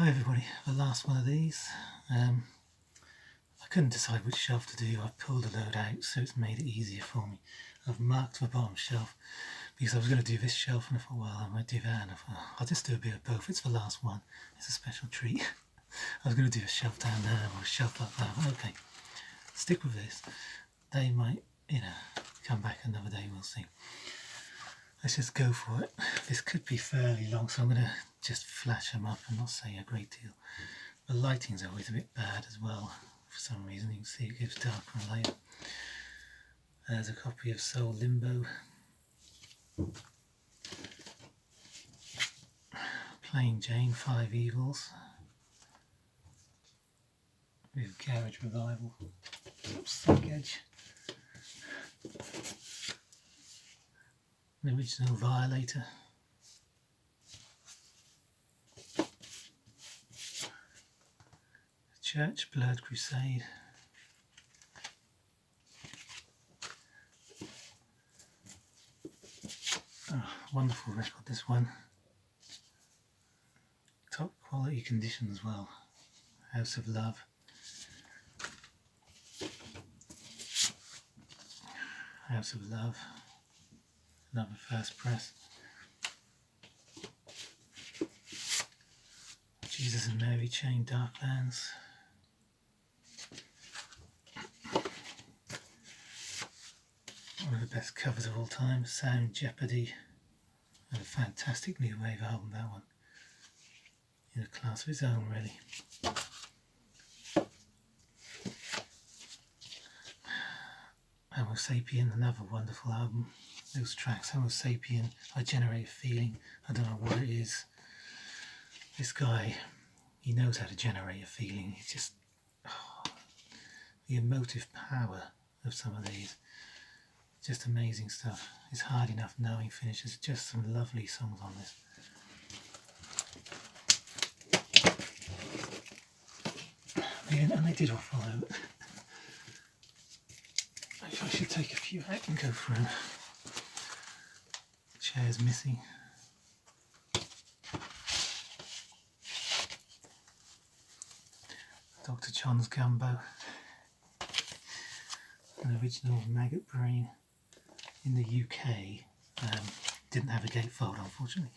Hi everybody, the last one of these. I couldn't decide which shelf to do. I've pulled a load out so it's made it easier for me. I've marked the bottom shelf because I was going to do this shelf and I thought, well, I might do that, and I thought, I'll just do a bit of both. It's the last one. It's a special treat. I was going to do a shelf down there or a shelf like that. Okay, stick with this. They might, come back another day, we'll see. Let's just go for it. This could be fairly long, so I'm going to just flash them up and not say a great deal. The lighting's always a bit bad as well. For some reason, you can see it gets darker and lighter. There's a copy of Soul Limbo. Plain Jane, 5 Evils. With Garage Revival. Sunk Edge. The original Violator. Church, Blurred Crusade. Oh, wonderful record, this one. Top quality condition as well. House of Love. House of Love. Another first press. Jesus and Mary Chain, Darklands. One of the best covers of all time, Sound Jeopardy. And a fantastic new wave album, that one. In a class of its own, really. Homo Sapien, another wonderful album. Those tracks, Homo Sapien, I Generate a Feeling. I don't know what it is. This guy, he knows how to generate a feeling. It's just the emotive power of some of these. Just amazing stuff. It's Hard Enough Knowing finishes. Just some lovely songs on this. Yeah, and they did all follow. I should take a few out and go through. Chair's missing. Dr. John's Gumbo. An original Maggot Brain in the UK. Didn't have a gatefold, unfortunately.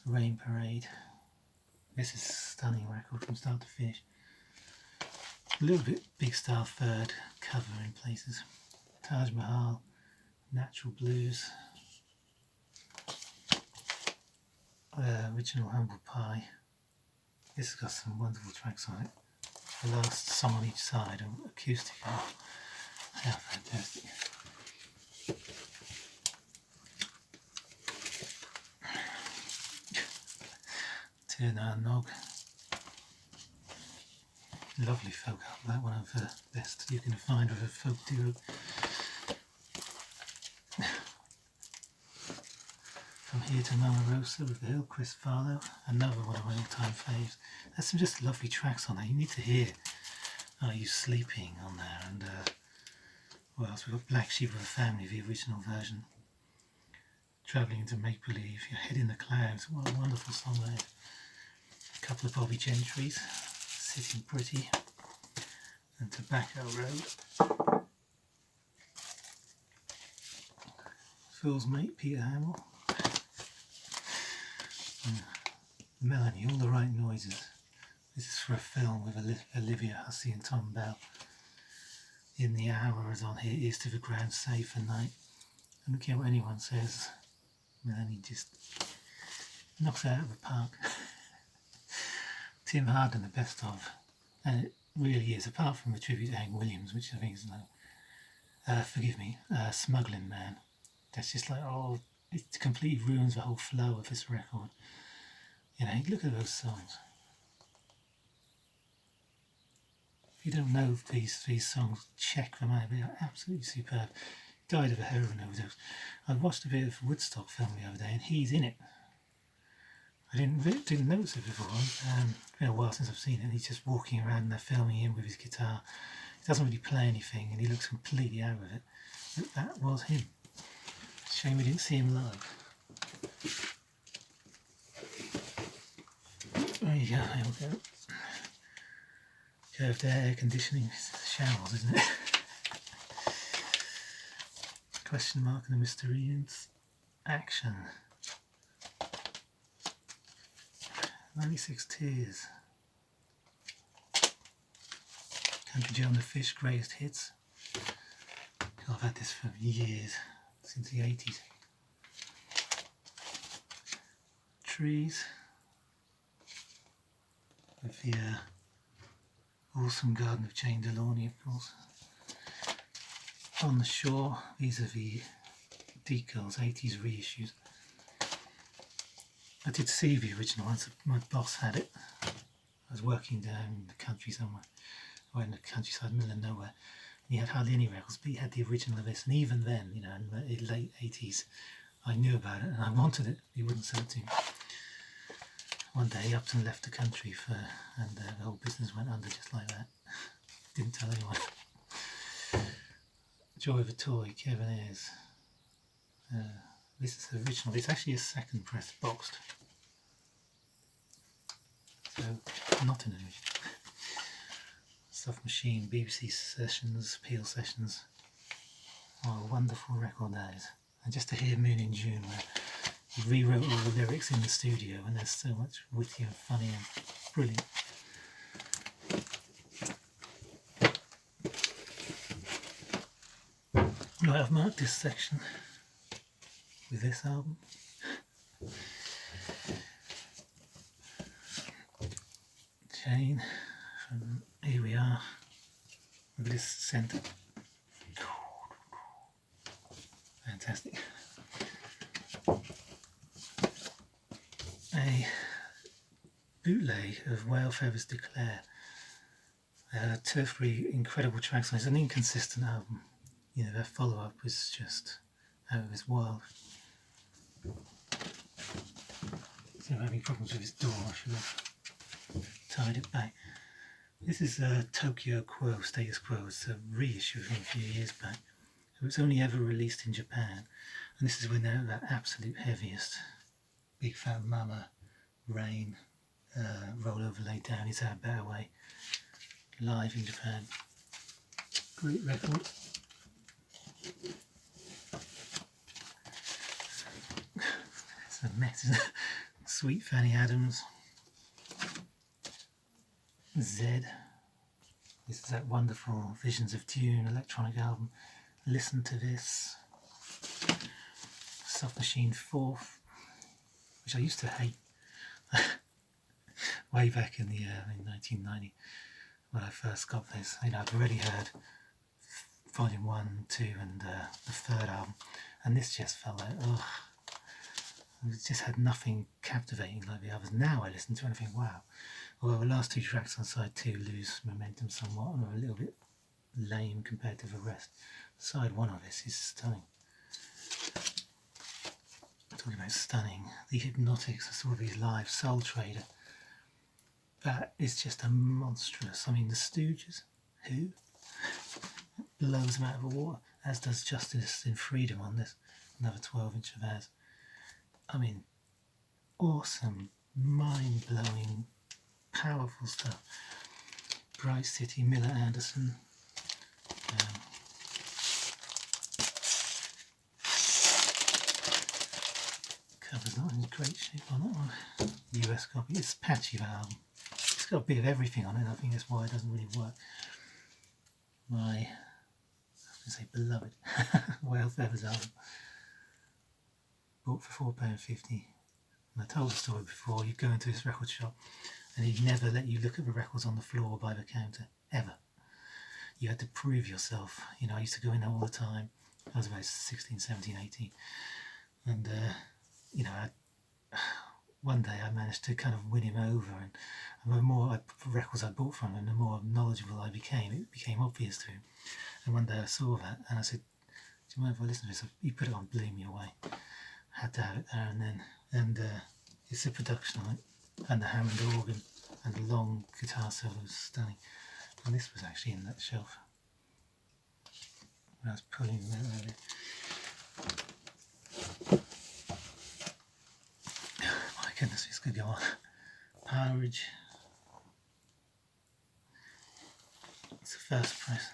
Rain Parade. This is a stunning record from start to finish. A little bit Big Star third cover in places. Taj Mahal, Natural Blues. Original Humble Pie. This has got some wonderful tracks on it. The last song on each side, acoustic. Oh, how fantastic. Tirna Nog. Lovely folk album, that one of the best you can find with a folk duo. From Here to Mama Rosa with the Hill, Chris Farlow, another one of my all-time faves. There's some just lovely tracks on there. You need to hear Are You Sleeping on there, and what else? We've got Black Sheep of a Family, the original version. Travelling into Make Believe, Your Head in the Clouds, what a wonderful song that is. A couple of Bobby Gentry's, Sitting Pretty, and Tobacco Road. Phil's Mate, Peter Hamill. Melanie, All the Right Noises. This is for a film with Olivia Hussey and Tom Bell. In the Hour is on here, Ears to the Ground, Safe for Night. I don't care what anyone says, Melanie just knocks it out of the park. Tim Harden, the best of. And it really is, apart from the tribute to Hank Williams, which I think is Smuggling Man. That's just like, oh, it completely ruins the whole flow of this record. Look at those songs. If you don't know these songs, check them out. They are absolutely superb. Died of a heroin overdose. I watched a bit of Woodstock film the other day, and he's in it. I didn't notice it before. It's been a while since I've seen it. He's just walking around and they're filming him with his guitar. He doesn't really play anything, and he looks completely out of it. But that was him. Shame we didn't see him live. you go, there we go. Curved air conditioning showers, isn't it? Question mark and the mysterious action. 96 tears. Country Joe and the Fish, greatest hits. I've had this for years, since the 80s. Trees. With the awesome Garden of Jane Delaunay, of course. On the Shore, these are the decals, 80s reissues. I did see the original once, my boss had it. I was working down in the country somewhere, or in the countryside, middle of nowhere, and he had hardly any records, but he had the original of this, and even then, you know, in the late 80s, I knew about it and I wanted it. He wouldn't sell it to me. One day he up and left the country and the whole business went under just like that. Didn't tell anyone. Joy of a Toy, Kevin Ayres. This is the original. It's actually a second press boxed. So, not an original. Stuff Machine, BBC sessions, Peel sessions. What a wonderful record that is. And just to hear Moon in June, where he rewrote all the lyrics in the studio, and there's so much witty and funny and brilliant. Right, I've marked this section with this album. Jane, from Here We Are, with this centre. Fantastic. A bootleg of Whale Feathers Declare. Two or three incredible tracks. It's an inconsistent album. You know, their follow-up was just out of this world. So I'm having problems with his door. I should have tied it back. This is Tokyo Quo, Status Quo. It's a reissue from a few years back. It was only ever released in Japan. And this is when they're at their absolute heaviest. Big Fat Mama, Rain, Roll Over Lay Down, Is There a Better Way? Live in Japan. Great record. It's a mess, isn't it? Sweet Fanny Adams. Zed. This is that wonderful Visions of Dune electronic album. Listen to This. Soft Machine 4th, which I used to hate way back in 1990 when I first got this. You know, I've already heard Volume 1, 2 and the third album, and this just felt like, ugh. It just had nothing captivating like the others. Now I listen to it and I think, wow. Although the last two tracks on side 2 lose momentum somewhat and are a little bit lame compared to the rest. Side 1 of this is stunning. Talking about stunning, the Hypnotics, I saw these live, Soul Trader. That is just a monstrous. I mean, the Stooges, who? Blows them out of the water, as does Justice in Freedom on this, another 12-inch of theirs. I mean, awesome, mind-blowing, powerful stuff. Bright City, Miller Anderson. Cover's not in great shape on that one. US copy. It's patchy, that album. It's got a bit of everything on it. I think that's why it doesn't really work. My, I was going to say beloved, Whale Feathers album. Bought for £4.50. And I told the story before. You'd go into this record shop and he'd never let you look at the records on the floor by the counter, ever. You had to prove yourself. You know, I used to go in there all the time. I was about 16, 17, 18. And, you know, one day I managed to kind of win him over, and the more records I bought from him, the more knowledgeable I became. It became obvious to him. And one day I saw that, and I said, "Do you mind if I listen to this?" He put it on, blew me away. Had to have it there and then. And it's the production on it, and the Hammond organ, and the long guitar solo was stunning. And this was actually in that shelf when I was pulling it out earlier. My goodness, this could go on. Powerage. It's the first press.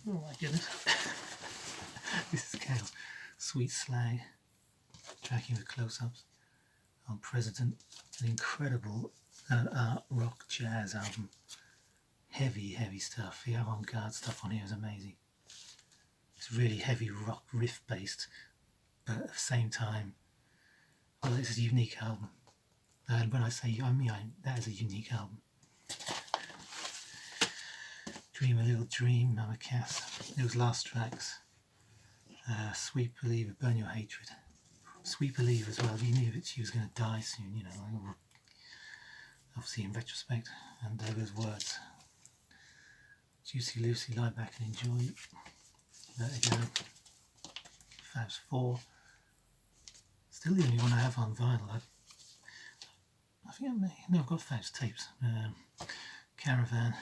Oh my goodness. This is chaos. Sweet Slag, tracking with close-ups on President, an incredible art rock jazz album. Heavy stuff. The avant-garde stuff on here is amazing. It's really heavy rock riff based, but at the same time, well, it's a unique album. And when I say that is a unique album. Dream a Little Dream, Mama Cass. Those last tracks. Sweet Believer, Burn Your Hatred. Sweet Believer as well. You knew that she was going to die soon, you know, obviously in retrospect. And those words. Juicy Lucy, lie back and enjoy. Let it go. Fabs 4. Still the only one I have on vinyl. I think I may. No, I've got Fabs tapes. Caravan.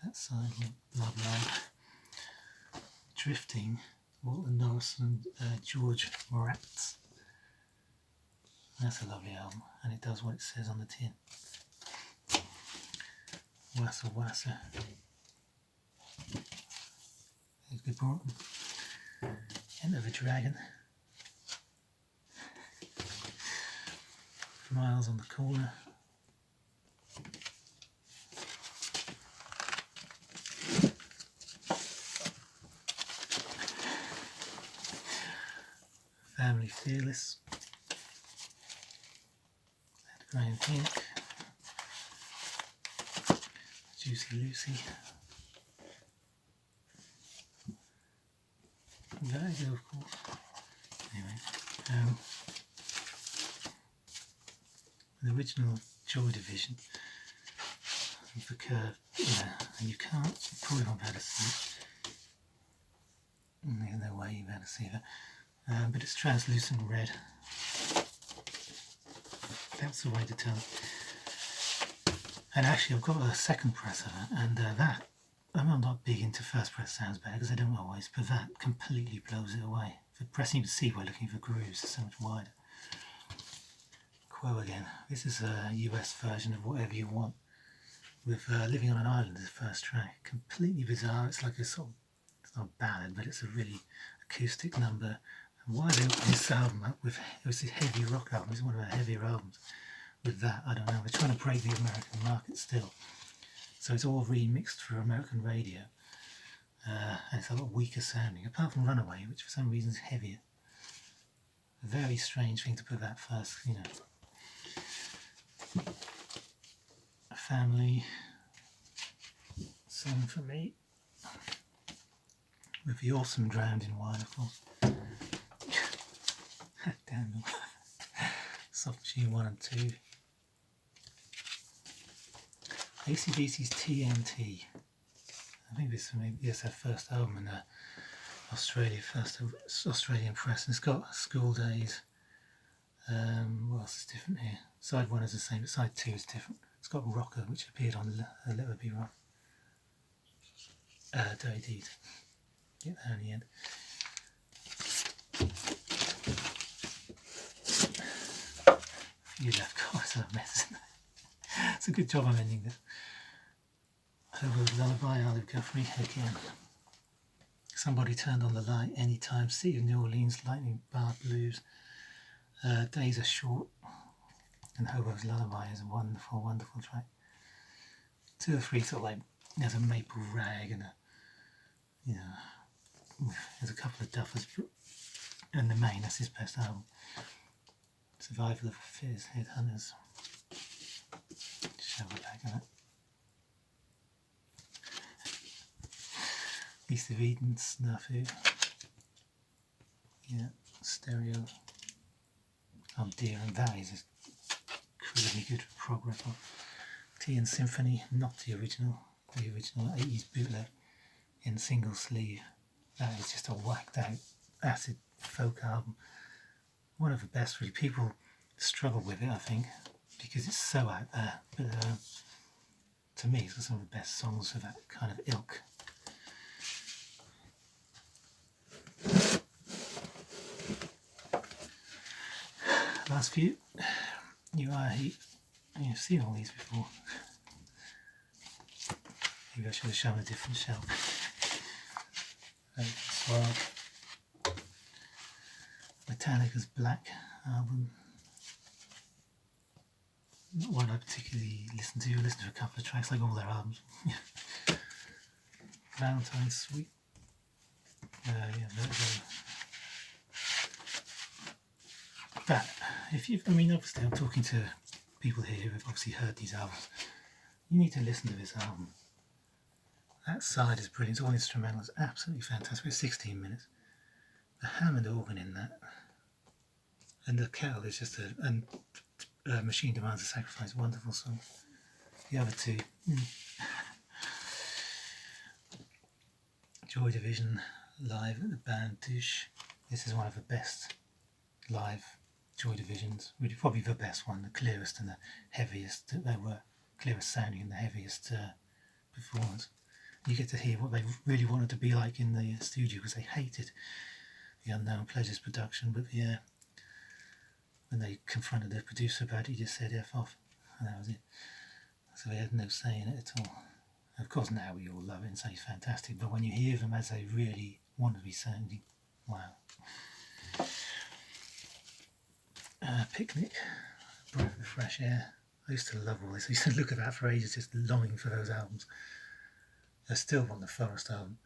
That side. Blah blah. Drifting. Walton Norris and George Moratz. That's a lovely album, and it does what it says on the tin. Wassa Wassa. There's Good Morton. End of a Dragon. Miles on the Corner. Family Fearless. Grey and Pink. Juicy Lucy. Very good, of course. Anyway, the original Joy Division of the Curve, and you probably won't be able to see it. There's no way you'll be able to see that. But it's translucent red. That's the way to tell. And actually I've got a second press of it, and that, I'm not big into first press sounds better because I don't always, but that completely blows it away. For pressing to see, we're looking for grooves, it's so much wider. Quo again. This is a US version of Whatever You Want, with Living on an Island as the first track. Completely bizarre. It's like a sort of, it's not a ballad, but it's a really acoustic number. And why they opened this album up with, it was a heavy rock album, it's one of our heavier albums. With that, I don't know, they're trying to break the American market still. So it's all remixed for American radio. And it's a lot weaker sounding, apart from Runaway, which for some reason is heavier. A very strange thing to put that first, you know. A Family Song for Me. With the awesome Drowned in Wine, of course. Damn. Soft Tune 1 and 2. AC/DC's TNT. I think this is their first album in Australia, first Australian press, and it's got School Days. What else is different here? Side 1 is the same, but side 2 is different. It's got Rocker, which appeared on Let It Be Rock. Dirty Deed. Get there in the end. A few left, God, it's a mess. It's a good job I'm ending this. Hobo's Lullaby, Olive Guthrie again. Somebody Turned on the Light, Anytime, Sea of New Orleans, Lightning Bar Blues, Days Are Short, and Hobo's Lullaby is a wonderful, wonderful track. 2 or 3 sort of like, there's a Maple Rag and a, you know, there's a couple of duffers, and the main, that's his best album. Survival of the Fittest, Headhunters. Show the back of it. East of Eden, Snafu. Yeah, Stereo. Oh dear, and that is incredibly good prog record. Tea and Symphony, not the original 80s bootleg in single sleeve. That is just a whacked out acid folk album. One of the best, really. People struggle with it, I think, because it's so out there. But to me, it's got some of the best songs of that kind of ilk. Last few. You Are Heat. You've seen all these before. Maybe I should have shown a different shelf. Swag. Metallica's Black album. Not one I particularly listen to. I listen to a couple of tracks, like all their albums. Valentine's Suite. But if you, I mean, obviously, I'm talking to people here who have obviously heard these albums. You need to listen to this album. That side is brilliant. It's all instrumental. It's absolutely fantastic. It's 16 minutes. The Hammond organ in that, and the kettle is just a Machine Demands a Sacrifice. Wonderful song. The other two. Joy Division live at the Band Douche. This is one of the best live Joy Divisions. Really, probably the best one, the clearest and the heaviest. They were clearest sounding and the heaviest performance. You get to hear what they really wanted to be like in the studio, because they hated the Unknown Pleasures production. But yeah, when they confronted their producer about it, he just said F off, and that was it. So they had no say in it at all. Of course, now we all love it and say it's fantastic, but when you hear them as they really want to be sounding, wow. Picnic, Breath of Fresh Air. I used to love all this. I used to look at that for ages, just longing for those albums. I still want the Forest album.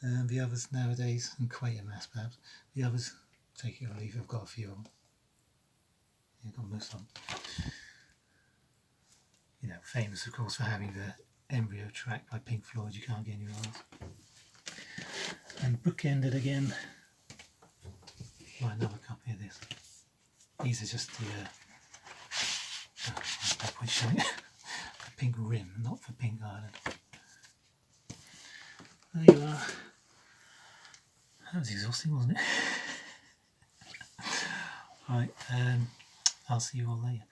The others nowadays, and Quatermass perhaps. The others, take it or leave it. I've got a few of them. Yeah, I've got most of them. You know, famous of course for having the Embryo track by Pink Floyd, You Can't Get Anywhere Else. And bookended again by another copy of this. These are just the no point showing it. The pink rim, not for Pink Island. There you are. That was exhausting, wasn't it? Right, I'll see you all later.